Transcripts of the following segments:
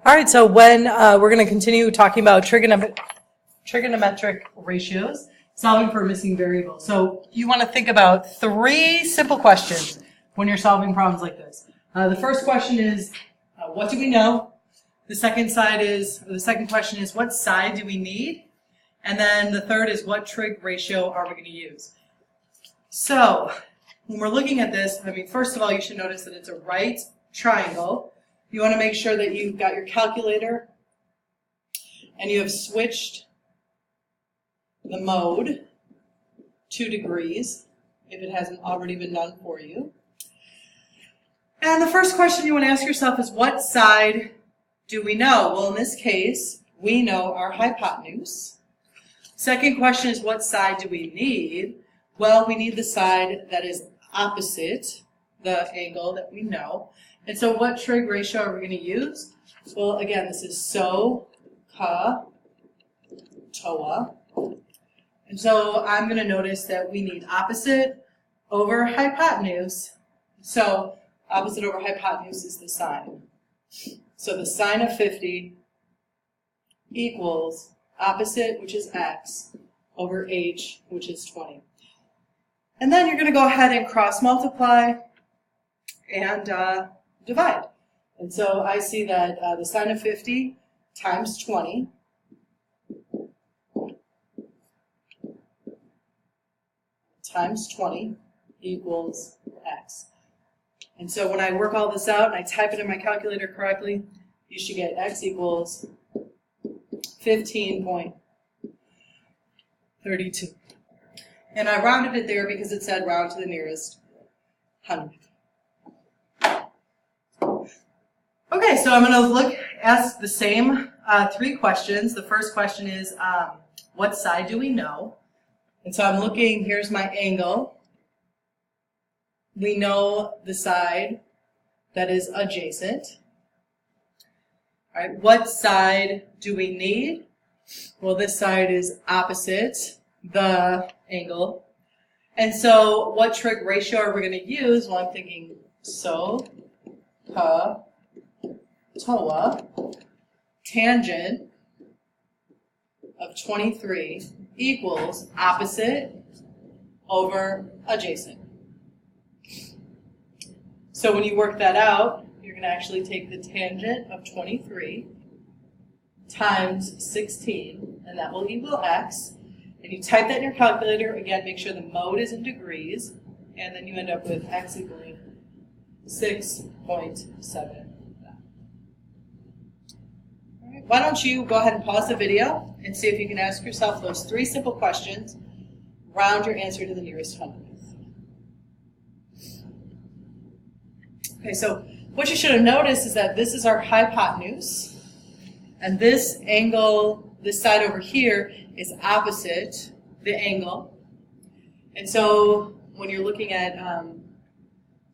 All right, so when we're going to continue talking about trigonometric ratios, solving for a missing variable. So you want to think about 3 simple questions when you're solving problems like this. The first question is, what do we know? The second question is, what side do we need? And then the third is, what trig ratio are we going to use? So when we're looking at this, first of all, you should notice that it's a right triangle. You want to make sure that you've got your calculator and you have switched the mode 2 degrees if it hasn't already been done for you. And the first question you want to ask yourself is, what side do we know? Well, in this case, we know our hypotenuse. Second question is, what side do we need? Well, we need the side that is opposite the angle that we know. And so what trig ratio are we going to use? Well, again, this is SOH, CA, TOA. And so I'm going to notice that we need opposite over hypotenuse. So opposite over hypotenuse is the sine. So the sine of 50 equals opposite, which is x, over h, which is 20. And then you're going to go ahead and cross multiply and divide. And so I see that the sine of 50 times 20 times 20 equals x. And so when I work all this out and I type it in my calculator correctly, you should get x equals 15.32. And I rounded it there because it said round to the nearest hundredth. Okay, so I'm going to ask the same 3 questions. The first question is, what side do we know? And so I'm looking, here's my angle. We know the side that is adjacent. All right, what side do we need? Well, this side is opposite the angle. And so what trig ratio are we going to use? Well, I'm thinking SOH, CA, TOA, tangent of 23 equals opposite over adjacent. So when you work that out, you're going to actually take the tangent of 23 times 16, and that will equal x. And you type that in your calculator. Again, make sure the mode is in degrees, and then you end up with x equaling 6.7. Why don't you go ahead and pause the video and see if you can ask yourself those 3 simple questions, round your answer to the nearest hundredth. Okay, so what you should have noticed is that this is our hypotenuse, and this angle, this side over here, is opposite the angle. And so when you're looking at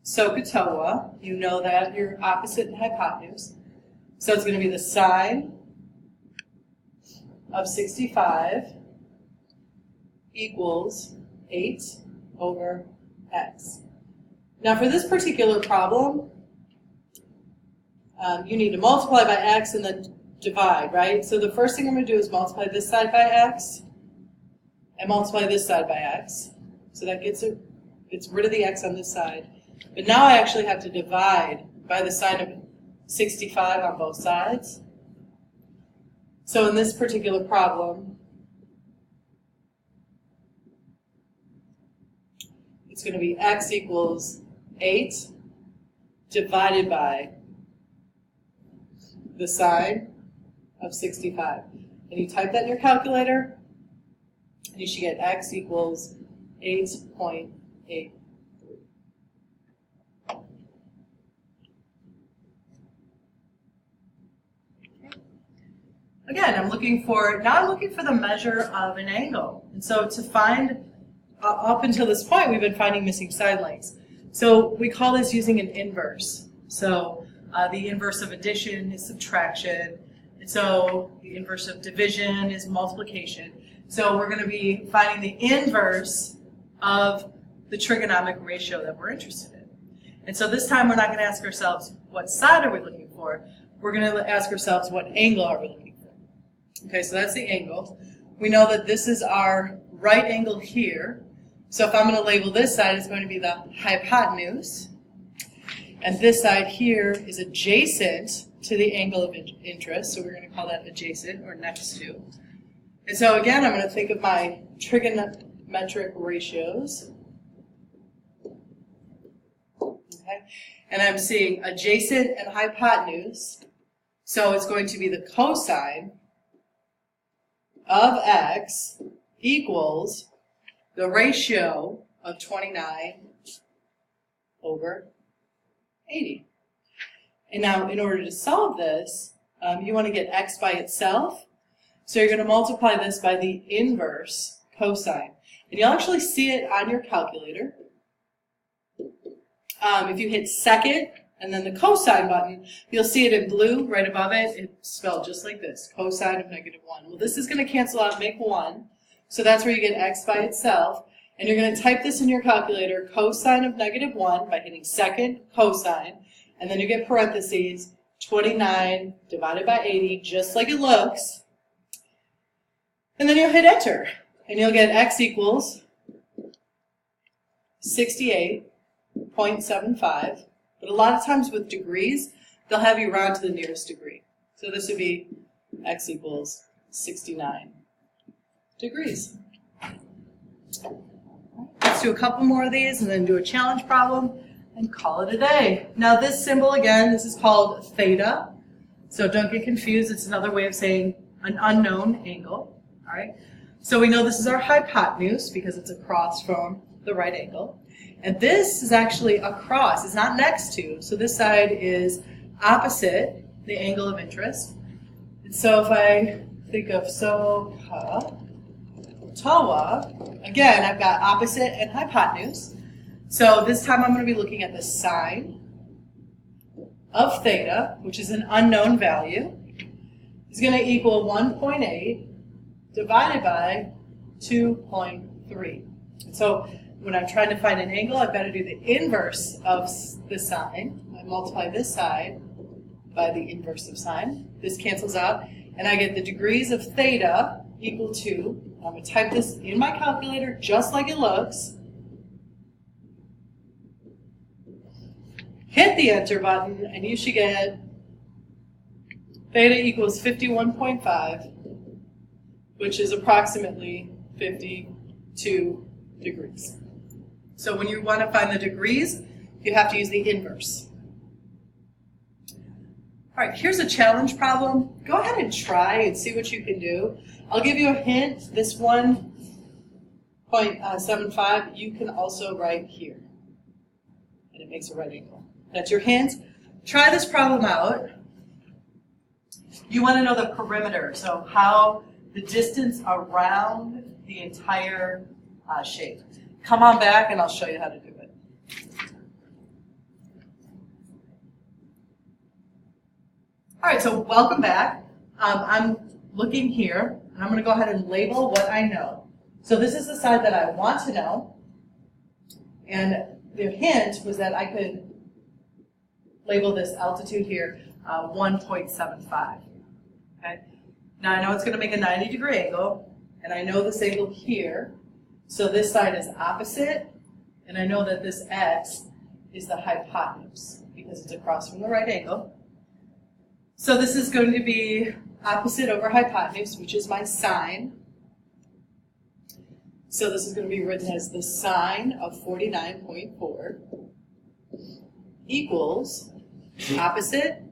SOH, you know that you're opposite the hypotenuse. So it's going to be the sine of 65 equals 8 over x. Now for this particular problem, you need to multiply by x and then divide, right? So the first thing I'm going to do is multiply this side by x and multiply this side by x. So that gets rid of the x on this side. But now I actually have to divide by the sine of 65 on both sides. So in this particular problem, it's going to be x equals 8 divided by the sine of 65. And you type that in your calculator, and you should get x equals 8.8. Again, I'm looking for the measure of an angle. And so to find, up until this point, we've been finding missing side lengths. So we call this using an inverse. So the inverse of addition is subtraction. And so the inverse of division is multiplication. So we're going to be finding the inverse of the trigonometric ratio that we're interested in. And so this time we're not going to ask ourselves, what side are we looking for? we're going to ask ourselves, what angle are we looking for? Okay, so that's the angle. We know that this is our right angle here. So if I'm going to label this side, it's going to be the hypotenuse. And this side here is adjacent to the angle of interest. So we're going to call that adjacent or next to. And so again, I'm going to think of my trigonometric ratios. Okay. And I'm seeing adjacent and hypotenuse. So it's going to be the cosine of x equals the ratio of 29 over 80. And now, in order to solve this, you want to get x by itself. So you're going to multiply this by the inverse cosine. And you'll actually see it on your calculator. If you hit second and then the cosine button, you'll see it in blue right above it. It's spelled just like this, cosine of -1. Well, this is going to cancel out and make 1. So that's where you get x by itself. And you're going to type this in your calculator, cosine of -1, by hitting second, cosine. And then you get parentheses, 29 divided by 80, just like it looks. And then you'll hit enter. And you'll get x equals 68.75. But a lot of times with degrees, they'll have you round to the nearest degree. So this would be x equals 69 degrees. Let's do a couple more of these and then do a challenge problem and call it a day. Now this symbol again, this is called theta. So don't get confused, it's another way of saying an unknown angle. All right. So we know this is our hypotenuse because it's across from the right angle. And this is actually across, it's not next to. So this side is opposite the angle of interest. And so if I think of TOA, again, I've got opposite and hypotenuse. So this time I'm going to be looking at the sine of theta, which is an unknown value, is going to equal 1.8 divided by 2.3. So when I'm trying to find an angle, I've got to do the inverse of the sine. I multiply this side by the inverse of sine. This cancels out, and I get the degrees of theta equal to, I'm going to type this in my calculator just like it looks. Hit the enter button, and you should get theta equals 51.5, which is approximately 52 degrees. So when you want to find the degrees, you have to use the inverse. All right, here's a challenge problem. Go ahead and try and see what you can do. I'll give you a hint. This 1.75 you can also write here, and it makes a right angle. That's your hint. Try this problem out. You want to know the perimeter, so how the distance around the entire shape. Come on back and I'll show you how to do it. All right, so welcome back. I'm looking here, and I'm going to go ahead and label what I know. So this is the side that I want to know, and the hint was that I could label this altitude here 1.75. Okay. Now I know it's going to make a 90-degree angle, and I know this angle here. So this side is opposite, and I know that this x is the hypotenuse because it's across from the right angle. So this is going to be opposite over hypotenuse, which is my sine. So this is going to be written as the sine of 49.4 equals opposite,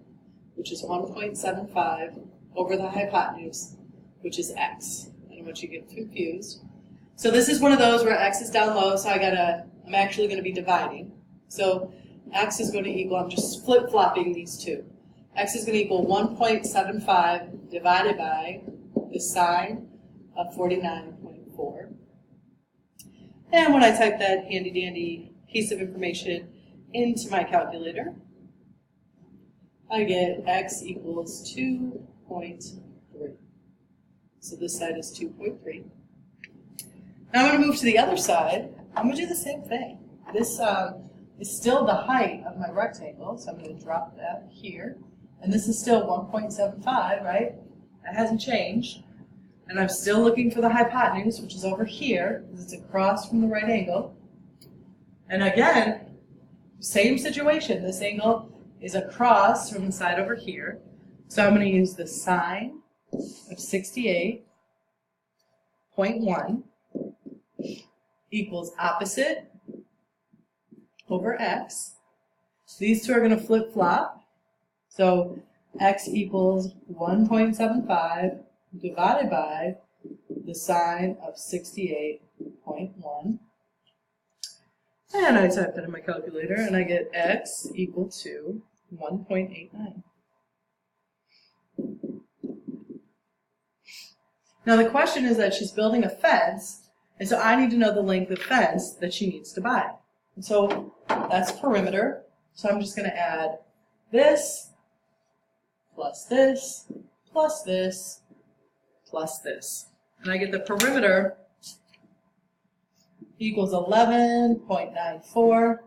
which is 1.75, over the hypotenuse, which is x. I don't want you to get confused. So this is one of those where x is down low, so I'm actually going to be dividing. So x is going to equal, I'm just flip-flopping these two. X is going to equal 1.75 divided by the sine of 49.4. And when I type that handy-dandy piece of information into my calculator, I get x equals 2.3. So this side is 2.3. Now I'm going to move to the other side. I'm going to do the same thing. This is still the height of my rectangle, so I'm going to drop that here. and this is still 1.75, right? That hasn't changed. And I'm still looking for the hypotenuse, which is over here, because it's across from the right angle. And again, same situation. This angle is across from the side over here. So I'm going to use the sine of 68.1 equals opposite over x. These two are going to flip-flop. So x equals 1.75 divided by the sine of 68.1. And I type that in my calculator, and I get x equal to 1.89. Now the question is that she's building a fence, and so I need to know the length of fence that she needs to buy. And so that's perimeter. So I'm just going to add this, plus this, plus this, plus this. And I get the perimeter equals 11.94.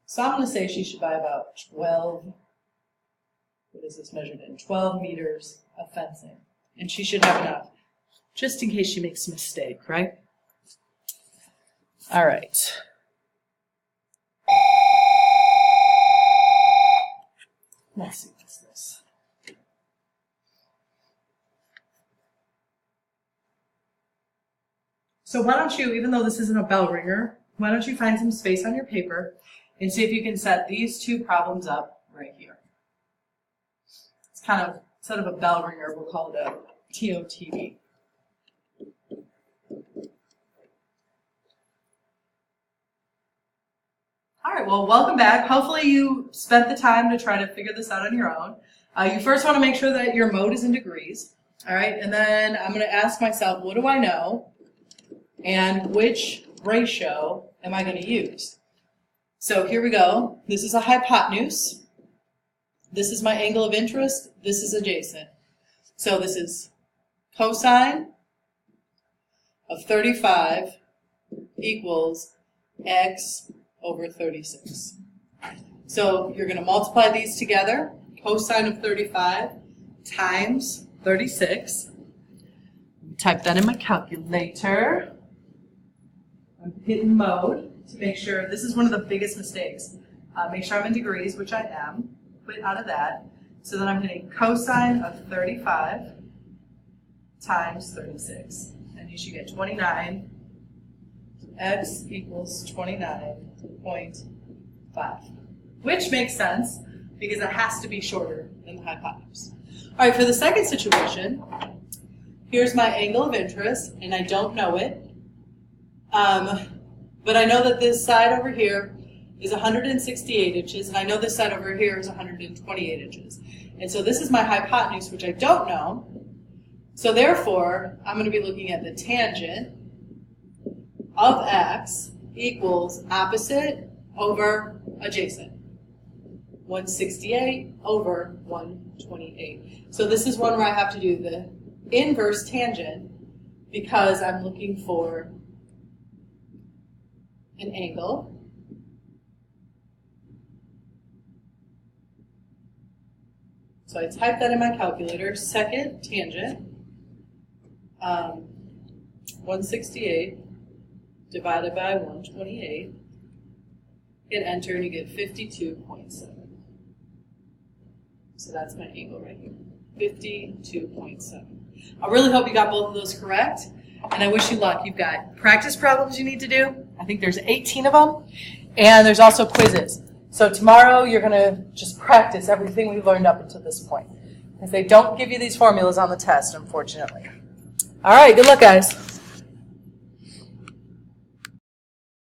So I'm going to say she should buy about 12, what is this measured in? 12 meters of fencing. And she should have enough, just in case she makes a mistake, right? All right. Let's see what's this. So why don't you, even though this isn't a bell ringer, why don't you find some space on your paper and see if you can set these two problems up right here. It's kind of, instead of a bell ringer, we'll call it a TOTB. All right, well, welcome back. Hopefully you spent the time to try to figure this out on your own. You first want to make sure that your mode is in degrees. All right, and then I'm going to ask myself, what do I know? And which ratio am I going to use? So here we go. This is a hypotenuse. This is my angle of interest. This is adjacent. So this is cosine of 35 equals x over 36. So you're going to multiply these together. Cosine of 35 times 36. Type that in my calculator. I'm hitting mode to make sure. This is one of the biggest mistakes. Make sure I'm in degrees, which I am. Quit out of that. So then I'm hitting cosine of 35 times 36. And you should get 29. X equals 29.5. Which makes sense because it has to be shorter than the hypotenuse. All right, for the second situation, here's my angle of interest, and I don't know it. But I know that this side over here is 168 inches, and I know this side over here is 128 inches. And so this is my hypotenuse, which I don't know. So therefore, I'm going to be looking at the tangent of x equals opposite over adjacent. 168 over 128. So this is one where I have to do the inverse tangent because I'm looking for an angle. So I type that in my calculator. Second tangent, 168 divided by 128. Hit enter and you get 52.7. So that's my angle right here, 52.7. I really hope you got both of those correct, and I wish you luck. You've got practice problems you need to do. I think there's 18 of them, and there's also quizzes. So tomorrow you're going to just practice everything we've learned up until this point, because they don't give you these formulas on the test, unfortunately. All right, good luck, guys.